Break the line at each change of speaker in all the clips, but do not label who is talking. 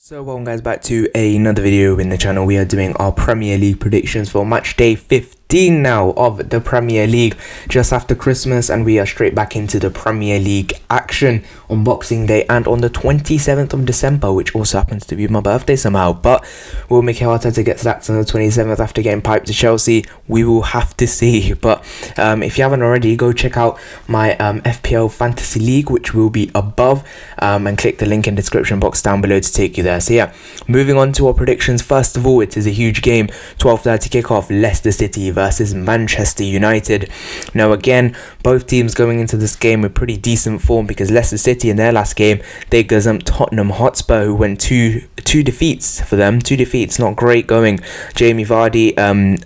So welcome guys back to another video in the channel. We are doing our Premier League predictions for match day 15 now of the Premier League, just after Christmas, and we are straight back into the Premier League action on Boxing Day and on the 27th of December, which also happens to be my birthday somehow. But will Mikel Arteta get sacked on the 27th after getting piped to Chelsea? We will have to see. But if you haven't already, go check out my FPL Fantasy League, which will be above, and click the link in the description box down below to take you there. So yeah, moving on to our predictions. First of all, it is a huge game, 12:30 kickoff, Leicester City versus Manchester United. Now again, both teams going into this game with pretty decent form, because Leicester City in their last game, they gazumped Tottenham Hotspur, who went two defeats for them. Two defeats, not great going. Jamie Vardy and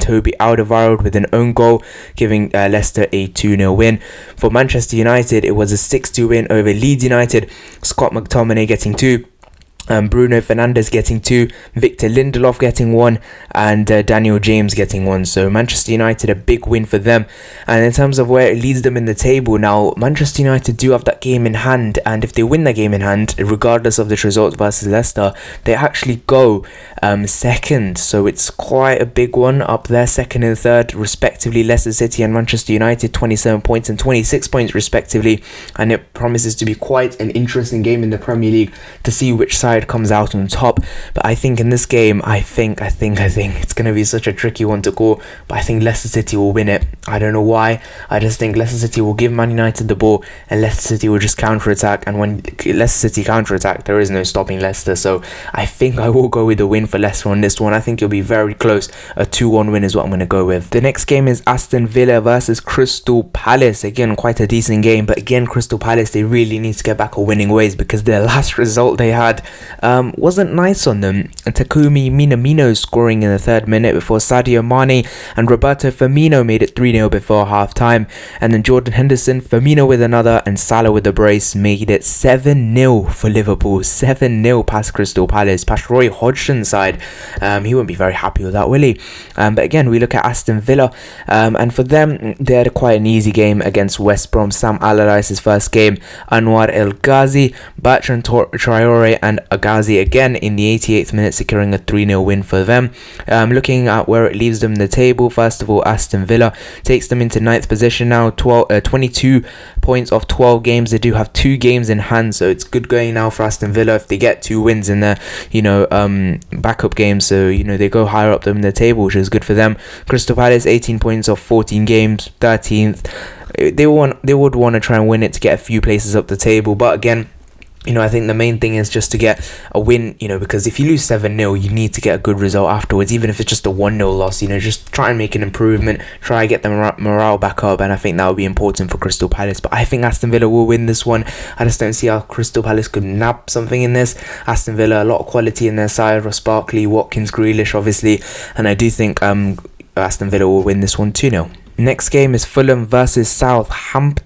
Toby Alderweireld with an own goal, giving Leicester a 2-0 win. For Manchester United, it was a 6-2 win over Leeds United. Scott McTominay getting 2, Bruno Fernandes getting 2, Victor Lindelof getting 1, and Daniel James getting 1. So Manchester United, a big win for them. And in terms of where it leads them in the table now, Manchester United do have that game in hand, and if they win that game in hand, regardless of the result versus Leicester, they actually go second. So it's quite a big one up there, second and third respectively. Leicester City and Manchester United, 27 points and 26 points respectively, and it promises to be quite an interesting game in the Premier League to see which side comes out on top. But I think in this game, I think it's going to be such a tricky one to call, but I think Leicester City will win it. I don't know why. I just think Leicester City will give Man United the ball, and Leicester City will just counter-attack, and when Leicester City counter-attack, there is no stopping Leicester. So I think I will go with the win for Leicester on this one. I think it'll be very close. A 2-1 win is what I'm going to go with. The next game is Aston Villa versus Crystal Palace. Again, quite a decent game, but again, Crystal Palace, they really need to get back on winning ways, because their last result they had wasn't nice on them. Takumi Minamino scoring in the 3rd minute before Sadio Mane and Roberto Firmino made it 3-0 before half-time, and then Jordan Henderson, Firmino with another, and Salah with a brace made it 7-0 for Liverpool. 7-0 past Crystal Palace, past Roy Hodgson's side. He won't be very happy with that, will he? But again, we look at Aston Villa, and for them, they had quite an easy game against West Brom. Sam Allardyce's first game, Anwar El Ghazi, Bertrand Traore and Ghazi again in the 88th minute, securing a 3-0 win for them. Looking at where it leaves them in the table, first of all, Aston Villa takes them into 9th position now, 22 points off 12 games. They do have 2 games in hand, so it's good going now for Aston Villa if they get 2 wins in their backup games. So they go higher up them in the table, which is good for them. Crystal Palace, 18 points off 14 games, 13th. They would want to try and win it to get a few places up the table, but again, I think the main thing is just to get a win, because if you lose 7-0, you need to get a good result afterwards, even if it's just a 1-0 loss, just try and make an improvement, try and get the morale back up, and I think that will be important for Crystal Palace. But I think Aston Villa will win this one. I just don't see how Crystal Palace could nab something in this. Aston Villa, a lot of quality in their side, Ross Barkley, Watkins, Grealish, obviously, and I do think Aston Villa will win this one 2-0. Next game is Fulham versus Southampton.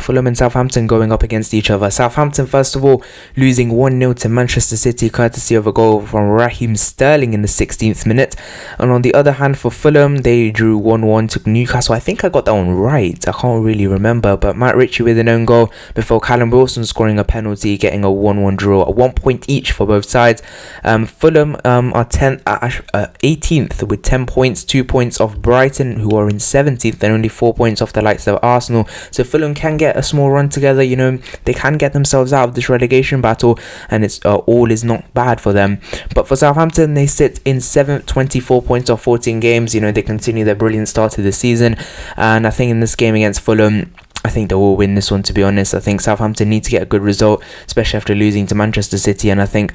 Fulham and Southampton going up against each other. Southampton, first of all, losing 1-0 to Manchester City, courtesy of a goal from Raheem Sterling in the 16th minute. And on the other hand, for Fulham, they drew 1-1 to Newcastle. I think I got that one right. I can't really remember. But Matt Ritchie with an own goal before Callum Wilson scoring a penalty, getting a 1-1 draw. 1 point each for both sides. Fulham are 18th with 10 points, 2 points off Brighton, who are in 17th, and only 4 points off the likes of Arsenal. So Fulham can get a small run together, they can get themselves out of this relegation battle, and it's all is not bad for them. But for Southampton, they sit in 7th, 24 points off 14 games. They continue their brilliant start to the season, and I think in this game against Fulham, I think they will win this one, to be honest. I think Southampton need to get a good result, especially after losing to Manchester City, and I think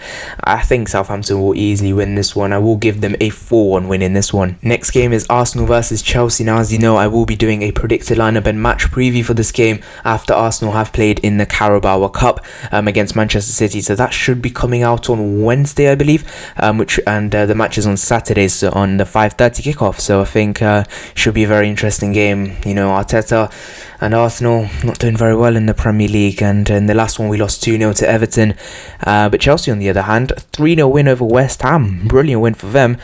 Southampton will easily win this one. I will give them a 4-1 win in this one. Next game is Arsenal versus Chelsea. Now, as you know, I will be doing a predicted lineup and match preview for this game after Arsenal have played in the Carabao Cup against Manchester City. So that should be coming out on Wednesday, I believe, the match is on Saturday, so on the 5:30 kickoff. So I think should be a very interesting game. Arteta and Arsenal not doing very well in the Premier League, and in the last one we lost 2-0 to Everton. But Chelsea, on the other hand, 3-0 win over West Ham. Brilliant win for them.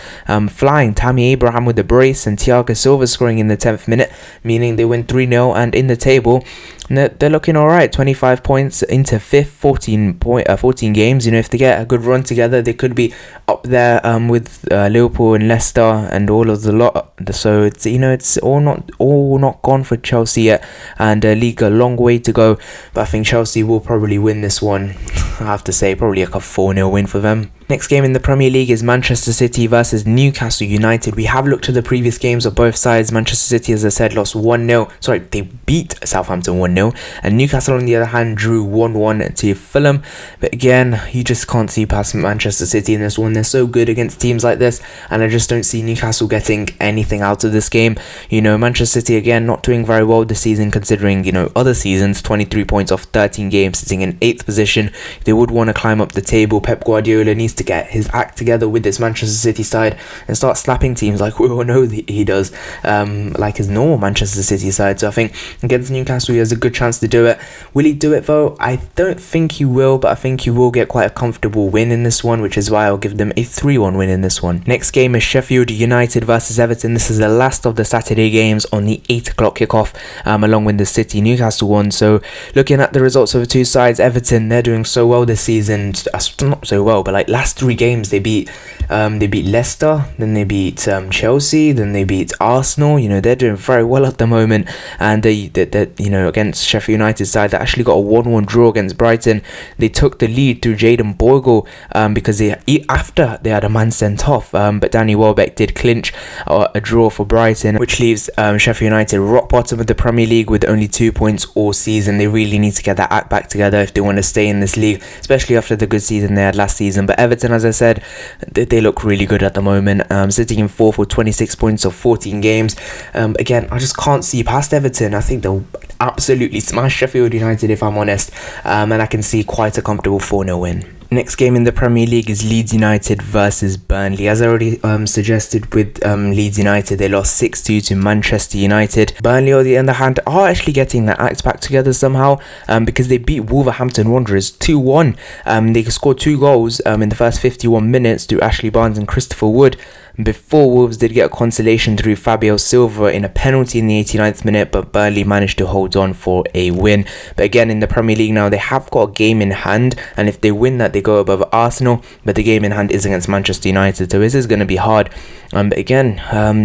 Flying Tammy Abraham with the brace, and Thiago Silva scoring in the 10th minute, meaning they win 3-0. And in the table, they're looking all right. 25 points into fifth, 14 games. You know, if they get a good run together, they could be up there with Liverpool and Leicester and all of the lot. So it's, you know, it's all not gone for Chelsea yet, and league a long way to go. But I think Chelsea will probably win this one. I have to say, probably like a 4-0 win for them. Next game in the Premier League is Manchester City versus Newcastle United. We have looked at the previous games of both sides. Manchester City, as I said, lost 1-0. Sorry, they beat Southampton 1-0. And Newcastle, on the other hand, drew 1-1 to Fulham. But again, you just can't see past Manchester City in this one. They're so good against teams like this. And I just don't see Newcastle getting anything out of this game. You know, Manchester City, again, not doing very well this season considering, you know, other seasons. 23 points off 13 games, sitting in 8th position. They would want to climb up the table. Pep Guardiola needs to get his act together with this Manchester City side and start slapping teams like we all know that he does, like his normal Manchester City side. So I think against Newcastle he has a good chance to do it. Will he do it though? I don't think he will, but I think he will get quite a comfortable win in this one, which is why I'll give them a 3-1 win in this one. Next game is Sheffield United versus Everton. This is the last of the Saturday games on the 8 o'clock kickoff, along with the City Newcastle one. So looking at the results of the two sides, Everton, they're doing so well this season. Not so well, but like last 3 games they beat Leicester, then they beat Chelsea, then they beat Arsenal. You know, they're doing very well at the moment. And they you know, against Sheffield United side, they actually got a 1-1 draw against Brighton. They took the lead through Jayden Bogle because after they had a man sent off, but Danny Welbeck did clinch a draw for Brighton, which leaves Sheffield United rock bottom of the Premier League with only 2 points all season. They really need to get that act back together if they want to stay in this league, especially after the good season they had last season. But Everton, as I said, they look really good at the moment, sitting in 4th with 26 points of 14 games. Again, I just can't see past Everton. I think they'll absolutely smash Sheffield United, if I'm honest, and I can see quite a comfortable 4-0 win. Next game in the Premier League is Leeds United versus Burnley. As I already suggested with Leeds United, they lost 6-2 to Manchester United. Burnley, on the other hand, are actually getting their act back together somehow, because they beat Wolverhampton Wanderers 2-1. They scored 2 goals in the first 51 minutes through Ashley Barnes and Christopher Wood, before Wolves did get a consolation through Fabio Silva in a penalty in the 89th minute, but Burnley managed to hold on for a win. But again, in the Premier League now, they have got a game in hand, and if they win that, they go above Arsenal, but the game in hand is against Manchester United, so this is going to be hard. But again,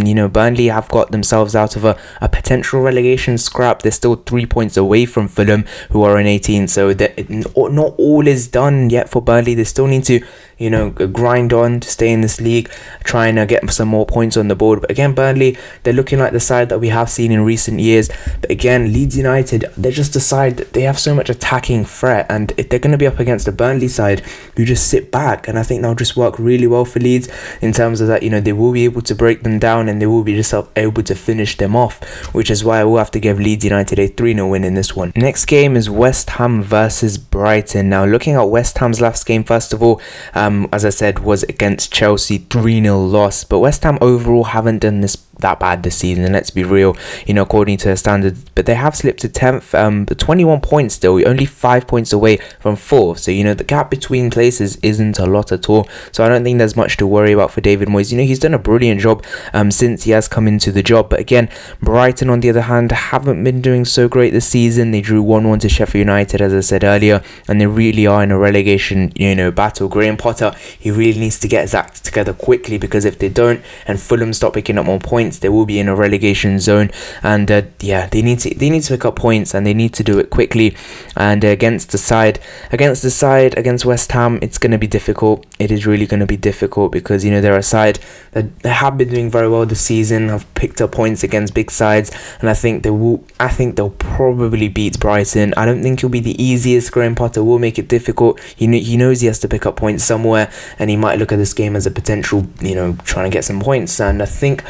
you know, Burnley have got themselves out of a potential relegation scrap. They're still 3 points away from Fulham, who are in 18, so not all is done yet for Burnley. They still need to, you know, grind on to stay in this league, try and get some more points on the board. But again, Burnley, they're looking like the side that we have seen in recent years. But again, Leeds United, they're just a side that they have so much attacking threat, and if they're going to be up against a Burnley side who just sit back, and I think they'll just work really well for Leeds in terms of that. You know, they will be able to break them down, and they will be just able to finish them off, which is why I will have to give Leeds United a 3-0 win in this one. Next game is West Ham versus Brighton. Now, looking at West Ham's last game, first of all, as I said, was against Chelsea, 3-0 loss. But West Ham overall haven't done that bad this season, and let's be real, you know, according to their standards, but they have slipped to 10th, but 21 points still, only 5 points away from 4th, so you know, the gap between places isn't a lot at all. So I don't think there's much to worry about for David Moyes. You know, he's done a brilliant job since he has come into the job. But again, Brighton, on the other hand, haven't been doing so great this season. They drew 1-1 to Sheffield United, as I said earlier, and they really are in a relegation, you know, battle. Graham Potter, he really needs to get his act together quickly, because if they don't and Fulham stop picking up more points, they will be in a relegation zone. And yeah, they need to pick up points, and they need to do it quickly. And against West Ham, it's going to be difficult. It is really going to be difficult, because you know, they're a side that they have been doing very well this season, have picked up points against big sides, and I think they'll probably beat Brighton. I don't think it'll be the easiest. Graham Potter will make it difficult. He knows he has to pick up points somewhere, and he might look at this game as a potential, you know, trying to get some points. And I think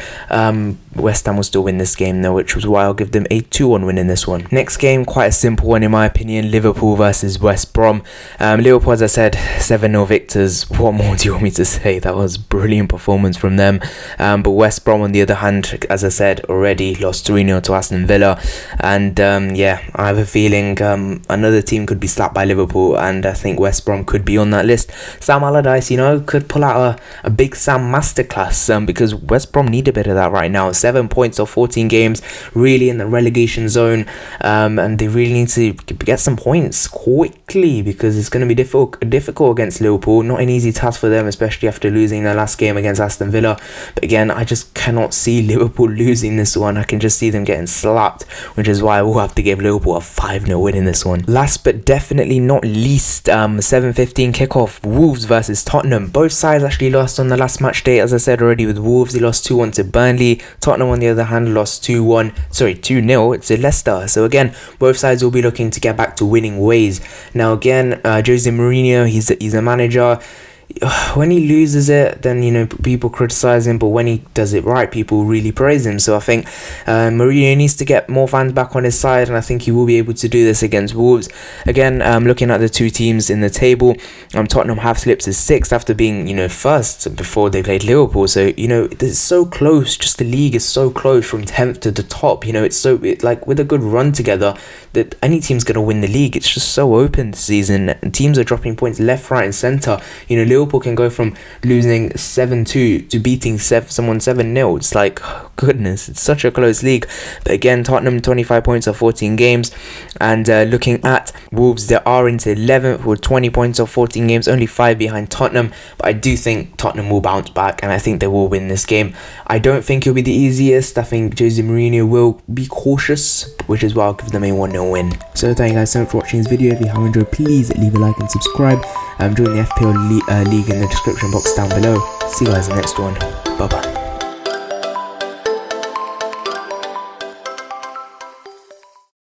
West Ham will still win this game though, which was why I'll give them a 2-1 win in this one. Next game, quite a simple one in my opinion, Liverpool versus West Brom. Liverpool, as I said, 7-0 victors. What more do you want me to say? That was brilliant performance from them. But West Brom, on the other hand, as I said already, lost 3-0 to Aston Villa. And yeah, I have a feeling another team could be slapped by Liverpool, and I think West Brom could be on that list. Sam Allardyce, you know, could pull out a big Sam masterclass, because West Brom need a bit of that right now. 7 points off 14 games, really in the relegation zone, and they really need to get some points quickly, because it's going to be difficult against Liverpool. Not an easy task for them, especially after losing their last game against Aston Villa. But again, I just cannot see Liverpool losing this one. I can just see them getting slapped, which is why we'll have to give Liverpool a 5-0 win in this one. Last but definitely not least, 7:15 kickoff, Wolves versus Tottenham. Both sides actually lost on the last match day. As I said already, with Wolves, they lost 2-1 to Burnley. Tottenham, on the other hand, lost 2-0 to Leicester. So again, both sides will be looking to get back to winning ways. Now again, Jose Mourinho, he's a manager. When he loses it, then, you know, people criticize him, but when he does it right, people really praise him. So I think Mourinho needs to get more fans back on his side, and I think he will be able to do this against Wolves. Again, looking at the two teams in the table, Tottenham have slipped to 6th after being, you know, 1st before they played Liverpool. So, you know, it's so close. Just the league is so close from 10th to the top. You know, it's like with a good run together, that any team's going to win the league. It's just so open this season, and teams are dropping points left, right and centre. You know, Liverpool can go from losing 7-2 to beating someone 7-0. It's like, oh, goodness, it's such a close league. But again, Tottenham 25 points off 14 games, and looking at Wolves, they are into 11th with 20 points off 14 games, only 5 behind Tottenham. But I do think Tottenham will bounce back, and I think they will win this game. I don't think it'll be the easiest. I think Jose Mourinho will be cautious, which is why I'll give them a 1-0 win. So thank you guys so much for watching this video. If you have enjoyed, please leave a like and subscribe. Join the FPL league in the description box down below. See you guys in the next one. Bye bye.